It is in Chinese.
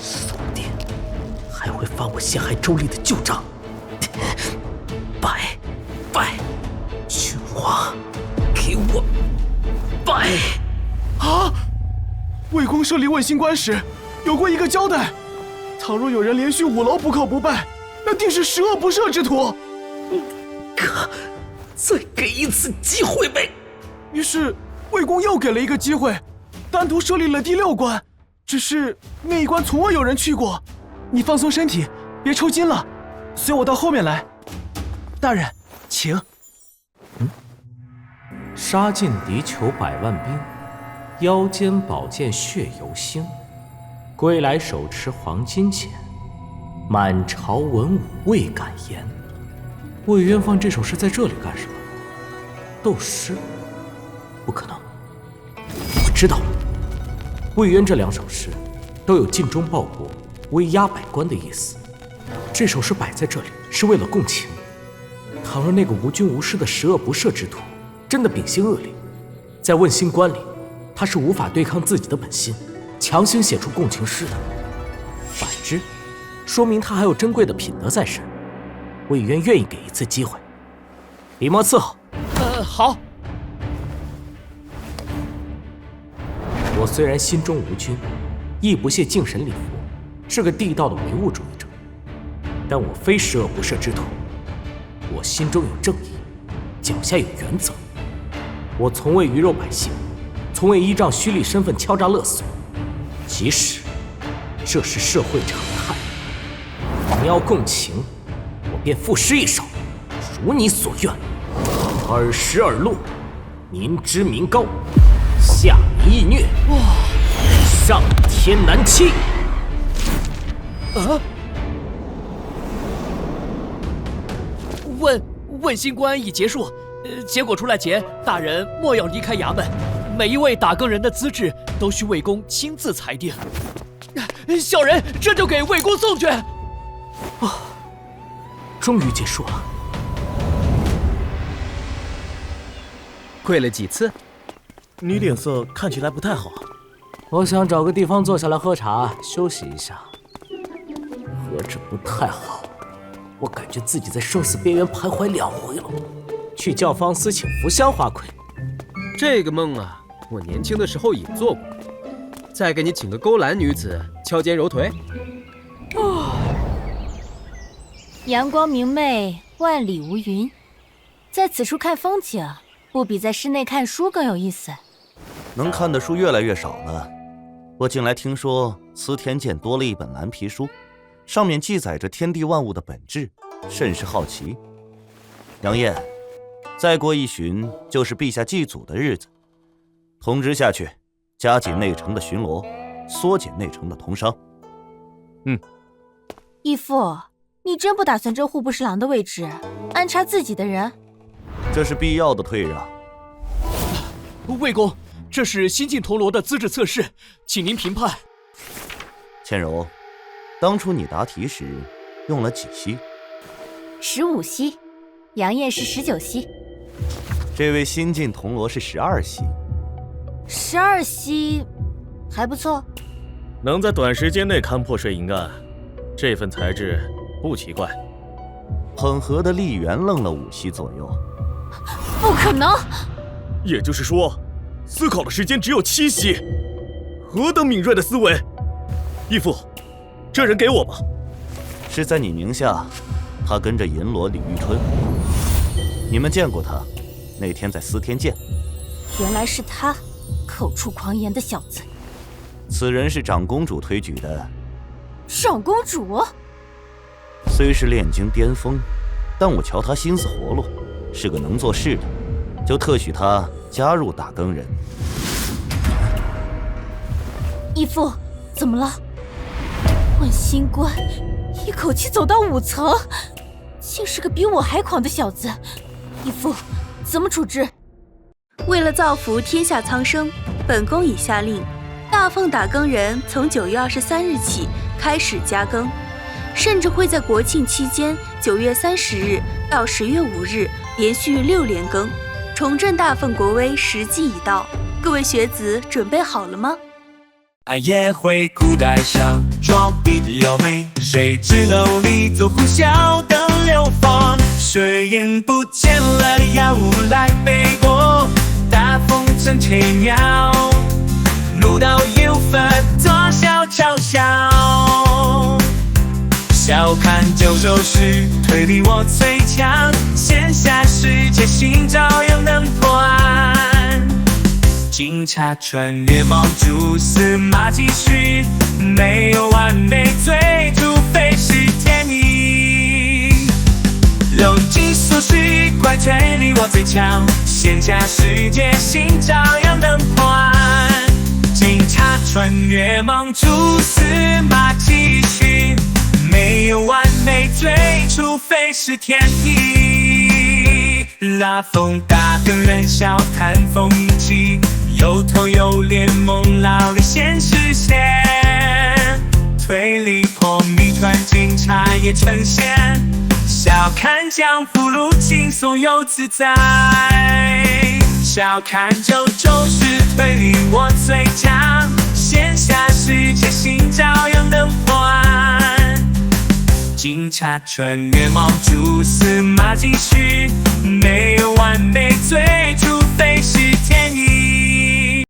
说不定还会翻我陷害周丽的旧账。拜，君王，给我拜！啊！魏公设立问心官时，有过一个交代：倘若有人连续5楼不叩不拜，那定是十恶不赦之徒。可再给一次机会呗。于是魏公又给了一个机会，单独设立了第6关。只是那一关从未有人去过。你放松身体，别抽筋了，随我到后面来。大人，请。杀尽敌酋100万兵，腰间宝剑血犹兴。归来手持黄金锏，满朝文武未敢言。魏渊放这首诗在这里干什么？斗诗？不可能！我知道了，魏渊这2首诗都有尽忠报国、威压百官的意思。这首诗摆在这里是为了共情。倘若那个无君无师的十恶不赦之徒真的秉性恶劣，在问心关里，他是无法对抗自己的本心，强行写出共情诗的。反之，说明他还有珍贵的品德在身。魏渊愿意给一次机会。笔墨伺候。好。我虽然心中无君，亦不屑敬神礼佛，是个地道的唯物主义者，但我非十恶不赦之徒。我心中有正义，脚下有原则。我从未鱼肉百姓，从未依仗虚立身份敲诈勒索，即使这是社会常态。你要共情，我便赋诗一首，如你所愿。耳时耳录，民脂民膏，下民易虐，上天难欺。问心关已结束，结果出来前，大人莫要离开衙门。每一位打更人的资质都需魏公亲自裁定。小人这就给魏公送去。终于结束了。跪了几次？你脸色看起来不太好。我想找个地方坐下来喝茶，休息一下。何止不太好，我感觉自己在生死边缘徘徊2回了。去教坊司请福香花魁。这个梦啊，我年轻的时候也做过。再给你请个勾栏女子敲肩揉腿。阳光明媚，万里无云。在此处看风景，不比在室内看书更有意思。能看的书越来越少了。我近来听说司天监多了一本蓝皮书，上面记载着天地万物的本质，甚是好奇。杨艳，再过1旬就是陛下祭祖的日子，通知下去，加紧内城的巡逻，缩减内城的通商。义父，你真不打算争户部侍郎的位置，安插自己的人？这是必要的退让。魏公，这是新晋铜锣的资质测试，请您评判。倩柔，当初你答题时用了几息15息，杨艳是19息。这位新晋铜锣是12息。12息，还不错。能在短时间内勘破水银案，这份才智不奇怪。捧河的丽媛愣了5息左右。不可能！也就是说，思考的时间只有7息，何等敏锐的思维！义父，这人给我吧。是在你名下，他跟着银罗李玉春。你们见过他？那天在司天监。原来是他，口出狂言的小子。此人是长公主推举的。长公主？虽是炼精巅峰，但我瞧他心思活络，是个能做事的，就特许他加入打更人。义父，怎么了？问心官一口气走到5层，竟是个比我还狂的小子。义父，怎么处置？为了造福天下苍生，本宫已下令，大奉打更人从9月23日起开始加更，甚至会在国庆期间9月30日到10月5日连续6连更，重振大奉国威时机已到。各位学子准备好了吗？俺也会古代上装逼的妖媚，谁知努力做呼啸的流放，水眼不见了的药物来背锅，大风筝吹鸟，路到有分多少嘲笑，笑看九州市推理我最强，线下世界寻找又能破案。警察穿越猫蛛丝马迹须，没有完美罪，除非是天意。逻辑琐事怪推理我最强，线下世界寻找又能破案。警察穿越猫蛛丝马迹须，没有完美罪，除非是天意。拉风大跟人笑谈风纪，有头有脸梦老的现实线，推理破谜团警察也呈现，笑看江湖路轻松又自在，笑看九州市推理我最强，线下世界寻找又能破案。警察穿越猫蛛丝马迹须，没有完美罪，除非是